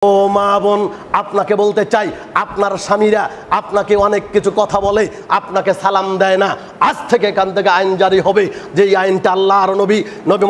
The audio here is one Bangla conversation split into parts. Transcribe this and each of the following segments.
ও মা বোন, আপনাকে বলতে চাই, আপনার স্বামীরা আপনাকে অনেক কিছু কথা বলে, আপনাকে সালাম দেয় না। আজ থেকে এখান থেকে আইন জারি হবে, যে আইনটা আল্লাহর নবী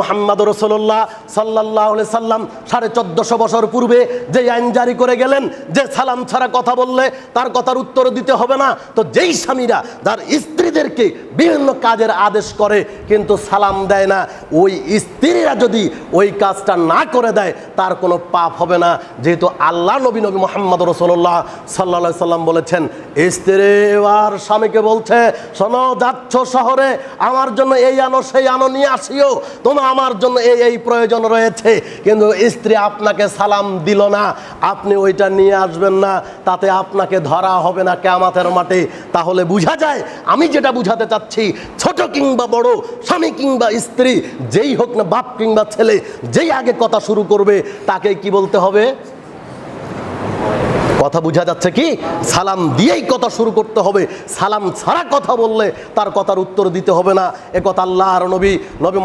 মুহাম্মদ রাসূলুল্লাহ সাল্লাল্লাহু আলাইহি সাল্লাম 1450 বছর পূর্বে যে আইন জারি করে গেলেন, যে সালাম ছাড়া কথা বললে তার কথার উত্তর দিতে হবে না। তো যেই স্বামীরা তার স্ত্রীদেরকে বিভিন্ন কাজের আদেশ করে কিন্তু সালাম দেয় না, ওই স্ত্রীরা যদি ওই কাজটা না করে দেয় তার কোনো পাপ হবে না। যেহেতু আল্লাহ নবী মুহাম্মদ রাসূলুল্লাহ সাল্লাল্লাহু আলাইহি সাল্লাম বলেছেন, স্ত্রী আর স্বামীকে বলছে, শোনো, যাচ্ছ শহরে, আমার জন্য এই আনো সেই আনো নিয়ে আসিও, তোমার আমার জন্য এই প্রয়োজন রয়েছে। কিন্তু স্ত্রী আপনাকে সালাম দিল না, আপনি ওইটা নিয়ে আসবেন না, তাতে আপনাকে ধরা হবে না কিয়ামতের মাঠে। তাহলে বোঝা যায়, আমি যেটা বুঝাতে চাচ্ছি, ছোট কিংবা বড়, স্বামী কিংবা স্ত্রী, যেই হোক না, বাপ কিংবা ছেলে, যেই আগে কথা শুরু করবে তাকে কি বলতে হবে? কথা বোঝা যাচ্ছে কি? সালাম দিয়েই কথা শুরু করতে হবে। সালাম ছাড়া কথা বললে তার কথার উত্তর দিতে হবে না। এ কথা আল্লাহর নবী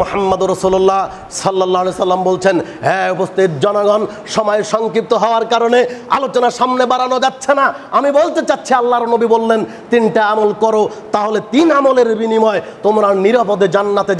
মুহাম্মদ রাসূলুল্লাহ সাল্লাল্লাহু আলাইহি সাল্লাম বলছেন। হ্যাঁ উপস্থিত জনগণ, সময় সংক্ষিপ্ত হওয়ার কারণে আলোচনা সামনে বাড়ানো যাচ্ছে না। আমি বলতে চাচ্ছি, আল্লাহর নবী বললেন 3টা আমল করো, তাহলে 3 আমলের বিনিময়ে তোমরা নিরাপদে জান্নাতে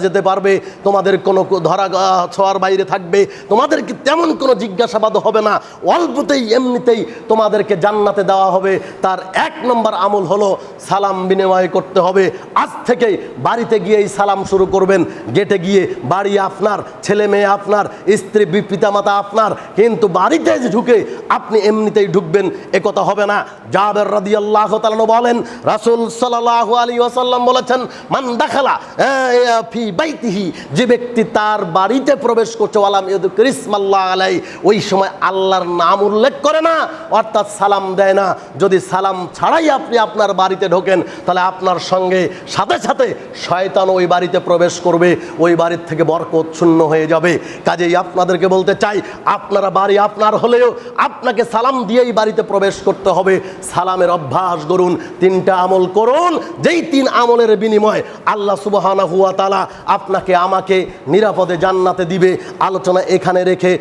যেতে পারবে। তোমাদের কোনো ধরা ছোঁয়ার বাইরে থাকবে, তোমাদেরকে তেমন কোনো জিজ্ঞাসাবাদ হবে না, অল্পতেই এমনিতেই তোমাদেরকে জান্নাতে দেওয়া হবে। তার 1 নম্বর আমল হলো সালাম বিনিময় করতে হবে। আজ থেকে বাড়িতে গিয়েই সালাম শুরু করবেন। গেটে গিয়ে, বাড়ি আপনার, ছেলে মেয়ে আপনার, স্ত্রী পিতামাতা আপনার, কিন্তু বাড়িতে ঢুকে আপনি এমনিতেই ঢুকবেন এ কথা হবে না। জাবের রাদিয়াল্লাহু তাআলা বলেন, রাসূল সাল্লাল্লাহু আলাইহি ওয়াসাল্লাম বলেছেন, মান দাখালা ফি বাইতিহি, যে ব্যক্তি তার বাড়িতে প্রবেশ করছে, ওয়ালাম ইয়াযকুর ইসমাল্লাহ আলাইহি, ওই সময় আল্লাহর নাম উল্লেখ করে না, অর্থাৎ সালাম দেয় না। যদি সালাম ছাড়াই আপনি আপনার বাড়িতে ঢোকেন, তাহলে আপনার সঙ্গে সাথে সাথে শয়তান ওই বাড়িতে প্রবেশ করবে, ওই বাড়ির থেকে বরকত শূন্য হয়ে যাবে। কাজেই আপনাদেরকে বলতে চাই, আপনারা বাড়ি আপনার হলেও আপনাকে সালাম দিয়েই বাড়িতে প্রবেশ করতে হবে। সালামের অভ্যাস গড়ুন, 3টা আমল করুন, যেই 3 আমলের বিনিময়ে আল্লাহ সুবহানাহু ওয়া তাআলা আপনাকে আমাকে নিরাপদে জান্নাতে দিবে। আলোচনা এখানে রেখে